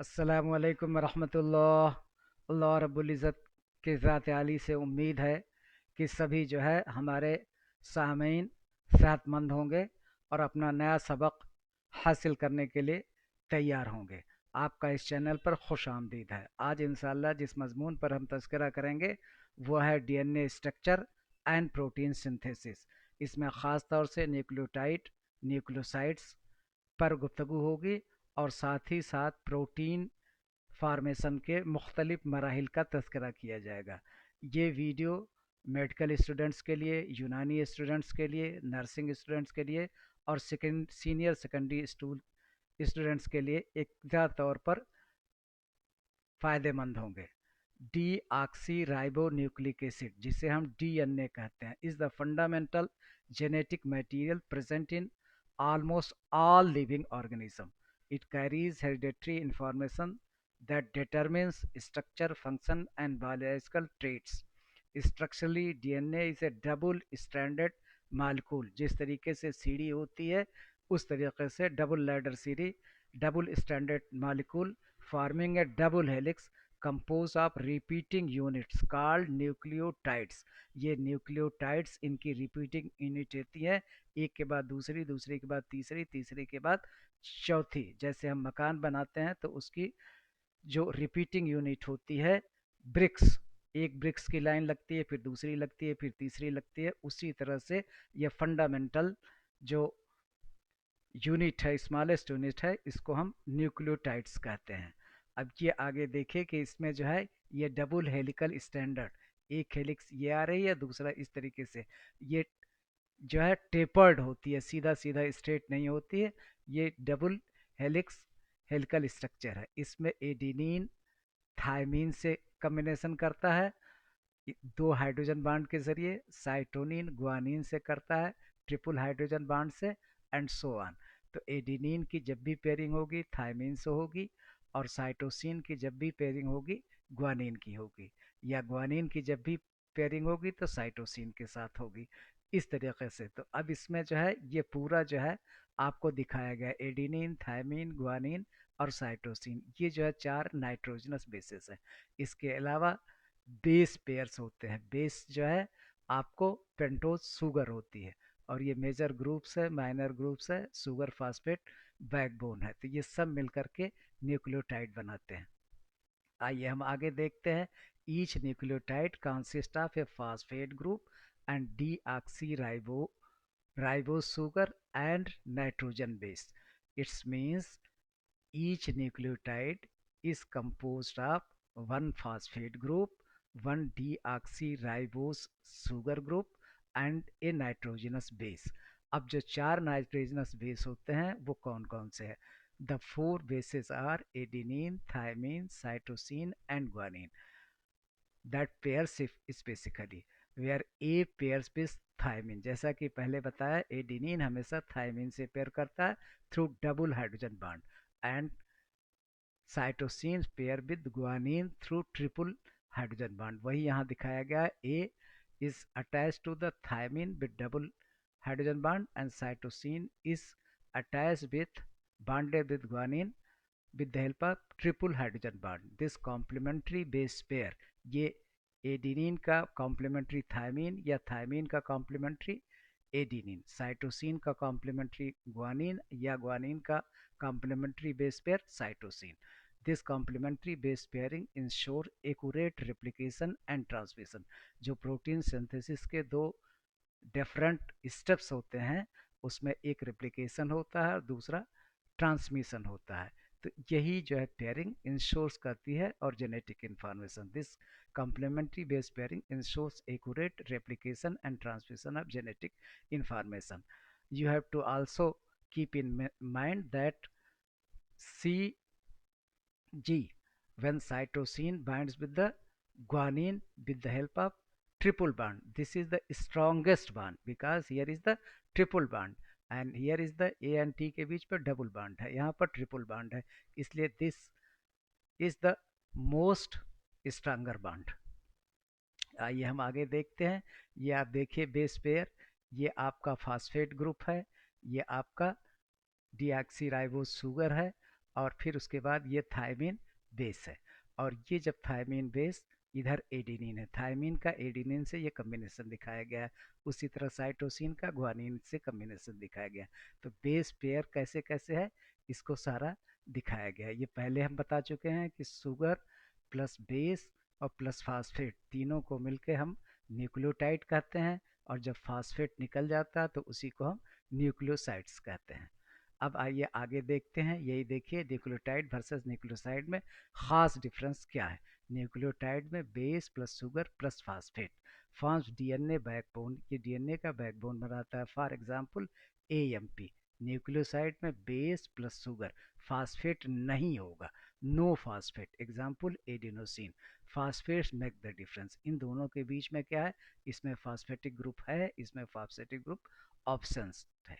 अस्सलामुअलैकुम रहमतुल्लाह। अल्लाह रब्बुल इज़्ज़त के ज़ात आली से उम्मीद है कि सभी जो है हमारे सामीन सेहतमंद होंगे और अपना नया सबक हासिल करने के लिए तैयार होंगे। आपका इस चैनल पर खुश आमदीद है। आज इंशाअल्लाह जिस मज़मून पर हम तज़किरा करेंगे वो है DNA structure and protein synthesis. इसमें ख़ास तौर से न्यूक्लियोटाइड न्यूक्लियोसाइड्स पर गुफ्तगू होगी और साथ ही साथ प्रोटीन फार्मेशन के मुख्तलिफ मराहिल का तज़किरा किया जाएगा। ये वीडियो मेडिकल स्टूडेंट्स के लिए, यूनानी स्टूडेंट्स के लिए, नर्सिंग स्टूडेंट्स के लिए और सीनियर सेकेंडरी स्टूडेंट्स के लिए एकजा तौर पर फ़ायदेमंद होंगे। D oxy ribo nucleic acid, जिसे हम डीएनए कहते हैं, is the fundamental genetic material present in almost all living organism. It carries hereditary information that determines structure, function, and biological traits. Structurally, DNA is a double-stranded molecule. जिस तरीके से सीढ़ी होती है उस तरीके से डबल लैडर सीढ़ी, double standard molecule forming a double helix composed of repeating units called nucleotides. ये न्यूक्लियोटाइड्स इनकी रिपीटिंग यूनिट होती है, एक के बाद दूसरी, दूसरी के बाद तीसरी, तीसरी के बाद चौथी। जैसे हम मकान बनाते हैं तो उसकी जो रिपीटिंग यूनिट होती है ब्रिक्स, एक ब्रिक्स की लाइन लगती है, फिर दूसरी लगती है, फिर तीसरी लगती है, उसी तरह से ये फंडामेंटल जो यूनिट है, स्मॉलेस्ट यूनिट है, इसको हम न्यूक्लियोटाइड्स कहते हैं। अब ये आगे देखें कि इसमें जो है ये डबल हेलिकल स्टैंडर्ड, एक हेलिक्स ये आ रही है, दूसरा इस तरीके से ये जो है टेपर्ड होती है, सीधा सीधा स्ट्रेट नहीं होती है। ये डबल हेलिक्स हेलिकल स्ट्रक्चर है। इसमें एडिनिन थायमीन से कम्बिनेशन करता है, दो हाइड्रोजन बांड के जरिए, साइटोनिन ग्वानिन से करता है ट्रिपल हाइड्रोजन बांड से, एंड सो ऑन। तो एडिनिन की जब भी पेयरिंग होगी थायमीन से होगी, और साइटोसिन की जब भी पेयरिंग होगी ग्वानिन की होगी, या ग्वानिन की जब भी पेयरिंग होगी तो साइटोसिन के साथ होगी, इस तरीके से। तो अब इसमें जो है ये पूरा जो है आपको दिखाया गया, एडिनिन थायमीन ग्वानिन और साइटोसिन, ये जो है चार नाइट्रोजनस बेसिस है। इसके अलावा बेस पेयर्स होते हैं। बेस जो है आपको पेंटोज शुगर होती है, और ये मेजर ग्रुप्स है, माइनर ग्रुप्स है, शुगर फास्फेट बैकबोन है। तो ये सब मिलकर के न्यूक्लियोटाइड बनाते हैं। आइए हम आगे देखते हैं। Each nucleotide consist of A phosphate group and D oxy ribose sugar and nitrogen base. It means each nucleotide is composed of one phosphate group, one deoxyribose sugar group and a nitrogenous base. अब जो चार nitrogenous base होते हैं वो कौन कौन से हैं? The four bases are adenine, thymine, cytosine and guanine. That pairs if basically where A pairs with thymine, जैसा कि पहले बताया एडिनिन हमेशा थायमिन से पेयर करता है through double hydrogen bond, and cytosine pair with guanine through triple hydrogen bond. वही यहाँ दिखाया गया है, A is attach to the thymine with double hydrogen bond and cytosine is attach with bonded with guanine with the help of triple hydrogen bond. This complementary base pair, ये adenine का complementary thymine या thymine का complementary adenine, cytosine का complementary guanine या guanine का complementary base pair cytosine. This complementary base pairing ensure accurate replication and transmission. जो protein synthesis के दो डिफरेंट स्टेप्स होते हैं उसमें एक रेप्लिकेशन होता है और दूसरा ट्रांसमिशन होता है। तो यही जो है पेयरिंग इंश्योर्स करती है और genetic information. This complementary base pairing ensures accurate replication and transmission of genetic information. You have to also keep in mind that CG, when cytosine binds with the guanine with the help of triple bond, this is the strongest bond because here is the triple bond and here is the A and T के बीच पर double bond है, यहाँ पर triple bond है, इसलिए this is the most stronger bond. आइए हम आगे देखते हैं। ये आप देखिए बेस पेयर, ये आपका फास्फेट ग्रुप है, ये आपका डीऑक्सीराइबोस शुगर है, और फिर उसके बाद ये थायमीन बेस है, और ये जब थायमीन बेस, इधर एडिनिन है, थायमीन का एडिनिन से ये कम्बिनेशन दिखाया गया है, उसी तरह साइटोसिन का ग्वानिन से कम्बिनेशन दिखाया गया है। तो बेस पेयर कैसे कैसे है, इसको सारा दिखाया गया है। ये पहले हम बता चुके हैं कि शुगर प्लस बेस और प्लस फास्फेट तीनों को मिलके हम न्यूक्लियोटाइड कहते हैं, और जब फास्फेट निकल जाता है तो उसी को हम न्यूक्लियोसाइड्स कहते हैं। अब आइए आगे देखते हैं, यही देखिए न्यूक्लियोटाइड वर्सेस न्यूक्लियोसाइड में खास डिफरेंस क्या है। न्यूक्लियोटाइड में base plus sugar plus phosphate forms DNA backbone, ये डीएनए का बैकबोन बनाता है। For example AMP. न्यूक्लियोसाइड में बेस प्लस शुगर, फास्फेट नहीं होगा, no phosphate, example adenosine. Phosphates make the difference, इन दोनों के बीच में क्या है, इसमें फास्फेटिक ग्रुप है, इसमें फास्फेटिक ग्रुप ऑप्शंस है।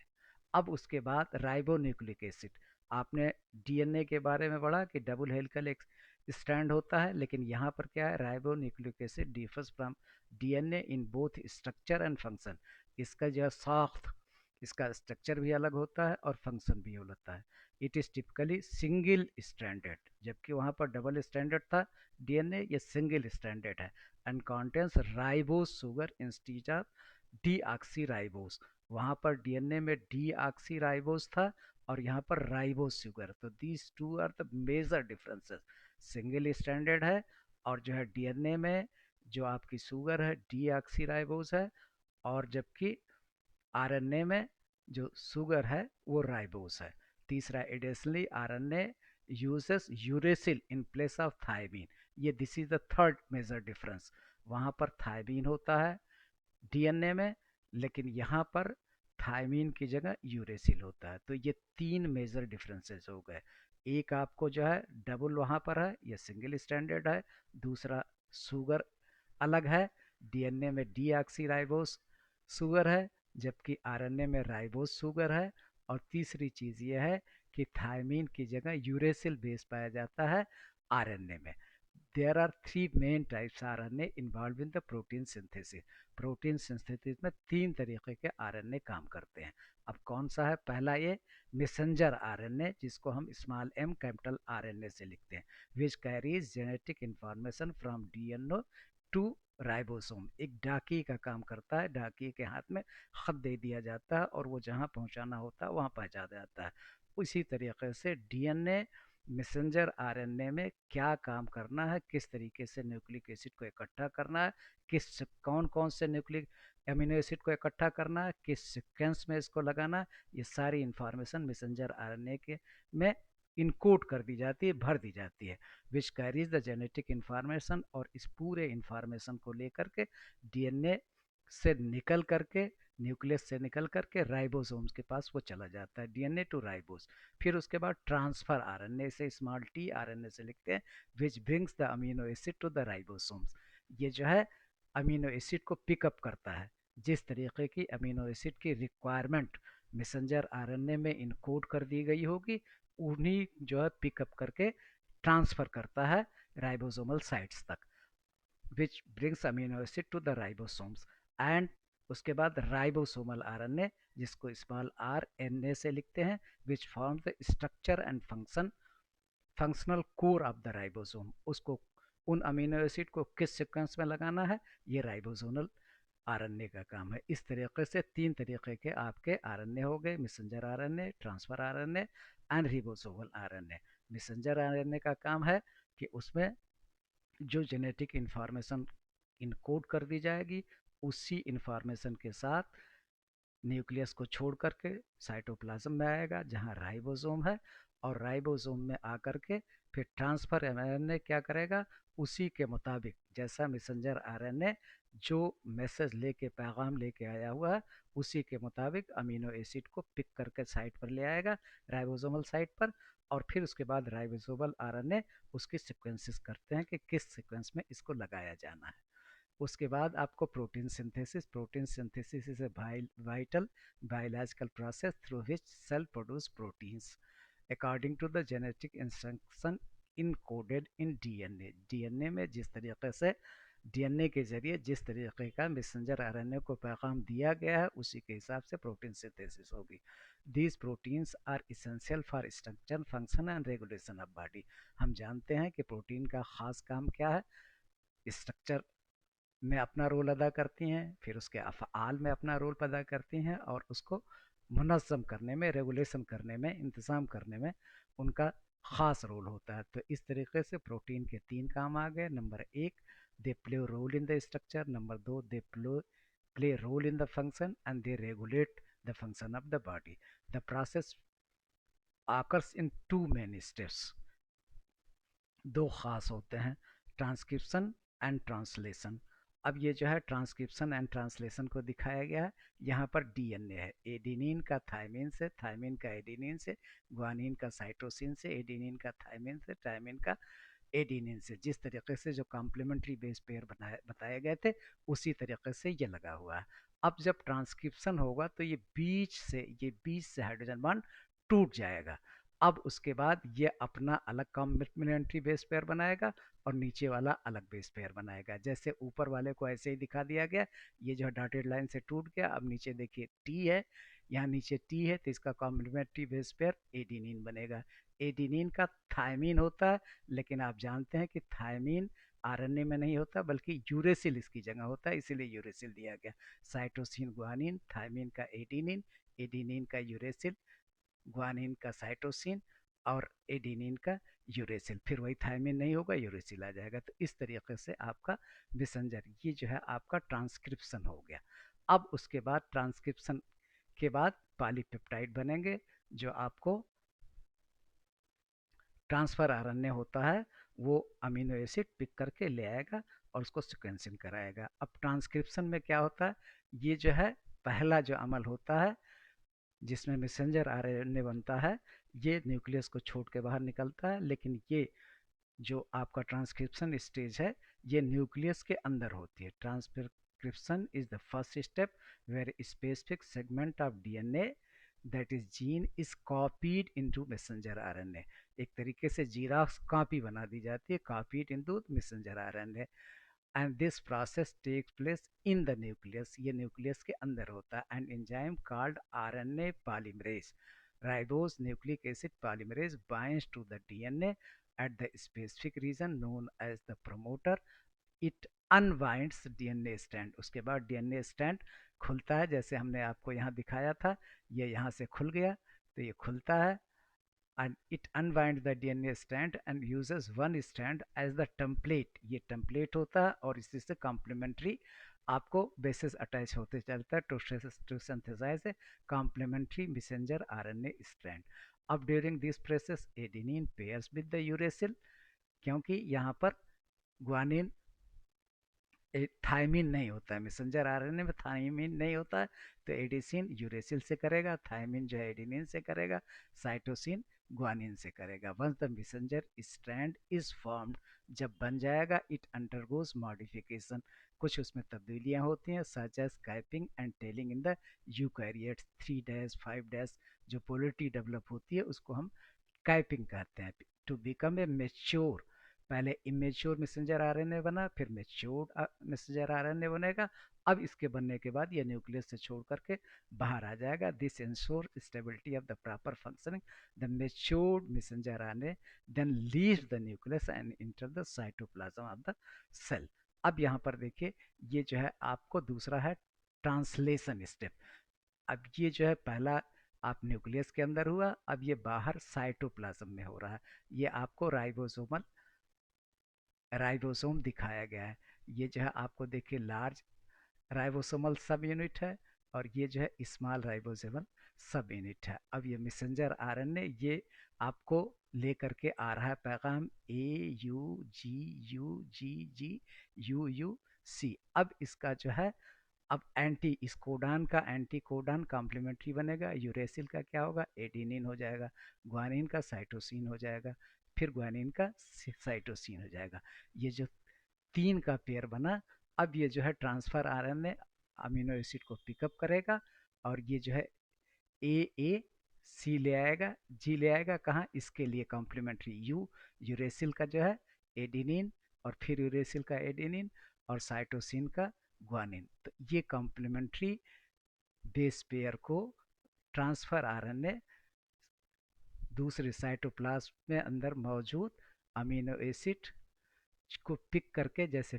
अब उसके बाद राइबोन्यूक्लिक एसिड, आपने डीएनए के बारे में पढ़ा कि डबल हेलिकल एक स्ट्रैंड होता है, लेकिन यहाँ पर क्या है, ribonucleic acid differs from DNA in both structure and function. इसका जो साख्त, इसका स्ट्रक्चर भी अलग होता है और फंक्शन भी अलग होता है। It is typically single stranded, जबकि वहाँ पर डबल स्ट्रैंडेड था डीएनए, ये सिंगल स्ट्रैंडेड है, and contains ribose sugar instead of deoxy ribose. वहाँ पर डीएनए में डीऑक्सी राइबोस था और यहाँ पर राइबोस शुगर। तो these two are the major differences, single standard है, और जो है डीएनए में जो आपकी शुगर है डीऑक्सी राइबोस है, और जबकि आरएनए में जो शुगर है वो राइबोस है। तीसरा, additionally RNA uses uracil in place of thymine. ये this is the third major difference, वहाँ पर थायमीन होता है डीएनए में, लेकिन यहाँ पर थायमीन की जगह यूरेसिल होता है। तो ये तीन मेजर डिफरेंसेस हो गए। एक आपको जो है डबल वहाँ पर है, ये सिंगल स्टैंडर्ड है। दूसरा, शुगर अलग है, डीएनए में डीऑक्सीराइबोस शुगर है, जबकि आरएनए में राइबोस शुगर है। और तीसरी चीज़ ये है कि थायमीन की जगह यूरेसिल बेस पाया जाता है आरएनए में। There are three main types RNA involved in the protein synthesis. Protein synthesis में तीन तरीके के आरएनए काम करते हैं। अब कौन सा है, पहला ये मैसेंजर आरएनए, जिसको हम स्मॉल एम कैपिटल आरएनए से लिखते हैं, which carries genetic information from DNA to ribosome. एक डाकिए का काम करता है, डाकिए के हाथ में खत दे दिया जाता है और वो जहाँ पहुँचाना होता है वहाँ पहुँचा जाता है। उसी तरीके से डीएनए मैसेंजर आरएनए में क्या काम करना है, किस तरीके से न्यूक्लिक एसिड को इकट्ठा करना है, किस कौन कौन से न्यूक्लिक एमिनो एसिड को इकट्ठा करना है, किस सीक्वेंस में इसको लगाना है, ये सारी इंफॉर्मेशन मैसेंजर आरएनए के में इनकोड कर दी जाती है, भर दी जाती है, which carries the genetic information. और इस पूरे इंफॉर्मेशन को लेकर के डीएनए से निकल करके, न्यूक्लियस से निकल करके राइबोसोम्स के पास वो चला जाता है, डीएनए टू राइबोस। फिर उसके बाद ट्रांसफर आरएनए से, स्मॉल टी आरएनए से लिखते हैं, which brings the amino acid to the ribosomes. ये जो है अमीनो एसिड को पिकअप करता है, जिस तरीके की अमीनो एसिड की रिक्वायरमेंट मैसेंजर आरएनए में इनकोड कर दी गई होगी, उन्हीं जो है पिकअप करके ट्रांसफर करता है राइबोसोमल साइट्स तक, which brings amino acid to the ribosomes. And उसके बाद राइबोसोमल आरएनए, जिसको स्मॉल आर एन ए से लिखते हैं, which form the structure and functional core of the ribosome. उसको उन अमीनो एसिड को किस सीक्वेंस में लगाना है, ये राइबोसोमल आरएनए का काम है। इस तरीके से तीन तरीके के आपके आरएनए हो गए, messenger RNA, transfer RNA and ribosomal RNA. Messenger RNA का काम है कि उसमें जो जेनेटिक इंफॉर्मेशन इनकोड कर दी जाएगी, उसी इंफॉर्मेशन के साथ न्यूक्लियस को छोड़ करके साइटोप्लाज्म में आएगा जहां राइबोसोम है, और राइबोसोम में आकर के फिर ट्रांसफर एमआरएनए क्या करेगा, उसी के मुताबिक जैसा मैसेंजर आरएनए जो मैसेज लेके पैगाम लेके आया हुआ है, उसी के मुताबिक अमीनो एसिड को पिक करके साइट पर ले आएगा, राइबोसोमल साइट पर। और फिर उसके बाद राइबोसोमल आरएनए उसकी सीक्वेंसेस करते हैं कि किस सीक्वेंस में इसको लगाया जाना है। उसके बाद आपको protein synthesis is a vital biological process through which cell produce proteins according to the genetic instruction encoded in DNA. DNA में जिस तरीके से डीएनए के जरिए जिस तरीके का मैसेंजर आरएनए को पैगाम दिया गया है, उसी के हिसाब से प्रोटीन सिंथेसिस होगी। These proteins are essential for structure function and regulation of body. हम जानते हैं कि प्रोटीन का खास काम क्या है, स्ट्रक्चर में अपना रोल अदा करती हैं, फिर उसके अफ़आल में अपना रोल अदा करती हैं, और उसको मुनज़्ज़म करने में, रेगुलेशन करने में, इंतज़ाम करने में उनका ख़ास रोल होता है। तो इस तरीके से प्रोटीन के 3 काम आ गए। Number 1, they play role in the structure. Number 2, they play role in the function and they regulate the function of the body. The process occurs in two main steps, दो खास होते हैं, ट्रांसक्रिप्शन एंड ट्रांसलेशन। अब ये जो है transcription and translation को दिखाया गया है। यहाँ पर डीएनए है, एडिनिन का थायमिन से, थायमिन का एडिनिन से, ग्वानिन का साइटोसिन से, एडिनिन का थायमिन से, थायमिन का एडिनिन से। जिस तरीके से जो कॉम्प्लीमेंट्री बेस पेयर बताए गए थे, उसी तरीके से ये लगा हुआ है। अब जब ट्रांसक्रिप्शन होगा तो ये बीच से हाइड्रोजन बॉन्ड टूट जाएगा। अब उसके बाद ये अपना अलग कॉम्प्लीमेंट्री बेस पेयर बनाएगा और नीचे वाला अलग बेस पेयर बनाएगा। जैसे ऊपर वाले को ऐसे ही दिखा दिया गया, ये जो डॉटेड लाइन से टूट गया। अब नीचे देखिए टी है, यहाँ नीचे टी है, तो इसका कॉम्प्लीमेंट्री बेस पेयर एडिनिन बनेगा। एडिनिन का थायमिन होता है, लेकिन आप जानते हैं कि थायमिन आरएनए में नहीं होता, बल्कि यूरेसिल इसकी जगह होता है, इसीलिए यूरेसिल दिया गया। साइटोसिन ग्वानिन, थायमिन का एडिनिन, एडिनिन का यूरेसिल, ग्वानिन का साइटोसिन और एडिनिन का यूरेसिल। फिर वही थायमिन नहीं होगा, यूरेसिल आ जाएगा। तो इस तरीके से आपका मैसेंजर, ये जो है आपका ट्रांसक्रिप्शन हो गया। अब उसके बाद ट्रांसक्रिप्शन के बाद पॉलीपेप्टाइड बनेंगे, जो आपको ट्रांसफर आरएनए होता है, वो अमीनो एसिड पिक करके ले आएगा और उसको सिक्वेंसिंग कराएगा। अब ट्रांसक्रिप्शन में क्या होता है, ये जो है पहला जो अमल होता है जिसमें मैसेंजर आरएनए बनता है, ये न्यूक्लियस को छोड़ के बाहर निकलता है। लेकिन ये जो आपका ट्रांसक्रिप्शन स्टेज है, ये न्यूक्लियस के अंदर होती है। Transcription is the first step where specific segment of DNA that is gene is copied into messenger RNA. एक तरीके से जीराक्स कॉपी बना दी जाती है, copied into messenger RNA, and this process takes place in the nucleus. ये nucleus के अंदर होता है। And enzyme called RNA polymerase, ribose nucleic acid polymerase, binds to the DNA at the specific region known as the promoter. It unwinds DNA strand। उसके बाद DNA strand खुलता है, जैसे हमने आपको यहाँ दिखाया था, ये यहाँ से खुल गया, तो ये खुलता है। and it unwinds the DNA strand and uses one strand as the template। ये template होता है और इसी से complementary आपको bases अटैच होते चलता है to synthesize a complementary messenger RNA strand। अब during this process adenine pairs with the uracil, क्योंकि यहाँ पर ग्वानिन थायमिन नहीं होता है, मैसेंजर आरएनए में थायमिन नहीं होता है, तो एडिसिन यूरेसिल से करेगा, थायमिन जो है एडिनिन से करेगा, साइटोसिन ग्वानिन से करेगा। Once the messenger strand is formed, जब बन जाएगा, इट अंडरगोज मॉडिफिकेशन, कुछ उसमें तब्दीलियां होती हैं, such as capping and tailing in the eukaryotes. 3' 5' जो पोलरिटी डेवलप होती है उसको हम कैपिंग कहते हैं। टू बिकम ए मेच्योर, पहले इमेच्योर मैसेंजर आरएनए बना, फिर मेच्योर मैसेंजर आरएनए बनेगा। अब इसके बनने के बाद ये न्यूक्लियस से छोड़ करके बाहर आ जाएगा। This ensure stability of the proper functioning the matured messenger RNA then leaves the nucleus and enter the cytoplasm of the cell. अब यहाँ पर देखिए, ये जो है आपको दूसरा है ट्रांसलेशन स्टेप। अब ये जो है पहला आप न्यूक्लियस के अंदर हुआ, अब ये बाहर साइटोप्लाज्म में हो रहा है। ये आपको राइबोसोम दिखाया गया है। ये जो है आपको देखिए लार्ज राइबोसोमल सब यूनिट है, और ये जो है स्मॉल राइबोसोमल सब यूनिट है। अब ये मैसेंजर आरएनए ये आपको लेकर के आ रहा है पैगाम AUG UGG UUC। अब इसका जो है, अब एंटी इस कोडान का एंटी कोडान कॉम्प्लीमेंट्री बनेगा। यूरेसिल का क्या होगा, एडिनिन हो जाएगा, ग्वानिन का साइटोसिन हो जाएगा, फिर ग्वानिन का साइटोसिन हो जाएगा। ये जो 3 का पेयर बना, अब ये जो है ट्रांसफर आरएनए अमीनो एसिड को पिकअप करेगा, और ये जो है ए सी ले आएगा, जी ले आएगा, कहाँ, इसके लिए कॉम्प्लीमेंट्री यूरेसिल का जो है एडिनिन, और फिर यूरेसिल का एडिनिन, और साइटोसिन का ग्वानिन। तो ये कॉम्प्लीमेंट्री बेस पेयर को ट्रांसफर आरएनए दूसरे साइटोप्लाज्म में अंदर मौजूद अमीनो एसिड को पिक करके, जैसे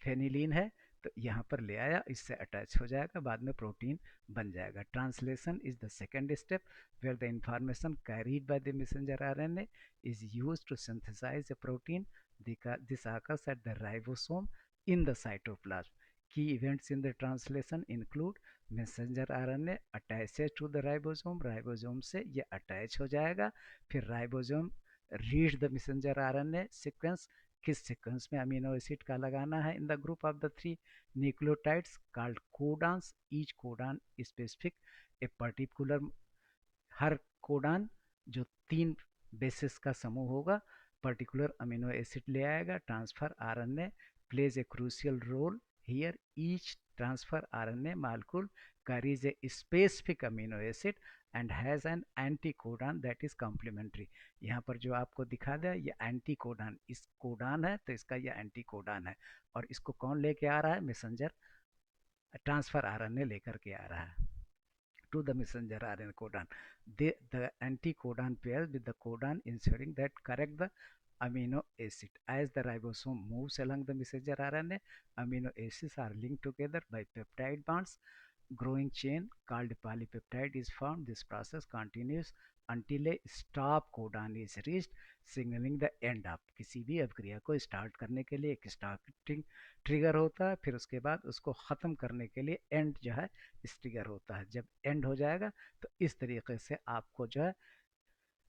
फेनिलीन है तो यहाँ पर ले आया, इससे अटैच हो जाएगा, बाद में प्रोटीन बन जाएगा। Translation is the second step where the information carried by the messenger RNA is used to synthesize a protein. This occurs at the ribosome in the cytoplasm. Key events in the translation include messenger RNA attaches to the ribosome, ribosome से ये attach हो जाएगा, फिर ribosome read the messenger RNA sequence, किस sequence में amino acid का लगाना है in the group of the three nucleotides called codons, each codon specific a particular, हर कोडान जो 3 बेसिस का समूह होगा पर्टिकुलर अमीनो एसिड ले आएगा। Transfer RNA plays a crucial role here, each transfer RNA molecule carries a specific amino acid and has an anti-codon that is complementary. यहाँ पर जो आपको दिखा दिया ये एंटी कोडान, इस कोडान है तो इसका ये एंटी कोडान है, और इसको कौन लेके आ रहा है? मैसेंजर ट्रांसफर आरएनए लेकर के आ रहा है to the messenger RNA codon. The anti-codon pairs with the codon ensuring that correct the amino acid. As the ribosome moves along the messenger RNA, amino acids are linked together by peptide bonds. Growing chain called polypeptide is formed. This process continues until a stop codon is reached, signaling the end of. किसी भी अभिक्रिया को start करने के लिए एक starting trigger होता है, फिर उसके बाद उसको ख़त्म करने के लिए एंड जो है इस ट्रिगर होता है। जब एंड हो जाएगा तो इस तरीके से आपको जो है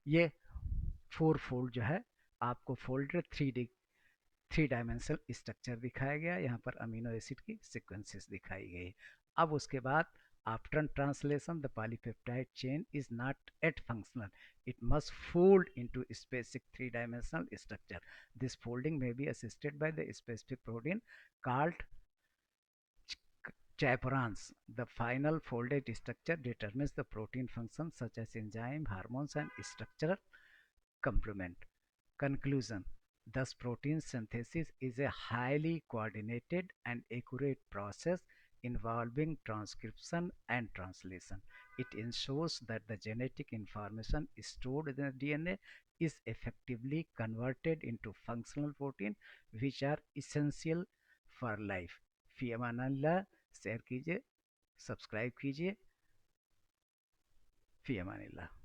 ये 4 फोल्ड जो है आपको फोल्डेड 3 डायमेंशनल स्ट्रक्चर दिखाया गया, यहाँ पर अमीनो एसिड की सीक्वेंसेस दिखाई गई। अब उसके बाद after translation the polypeptide chain is not at functional, it must fold into specific 3-dimensional structure. This folding may be assisted by the specific protein called chaperones. The final folded structure determines the protein functions such as enzyme, hormones, and structural complement. Conclusion. Thus, protein synthesis is a highly coordinated and accurate process involving transcription and translation. It ensures that the genetic information stored in the DNA is effectively converted into functional protein which are essential for life. Fee Aman Allah, share कीजिए, subscribe कीजिए, फी अमान अल्लाह।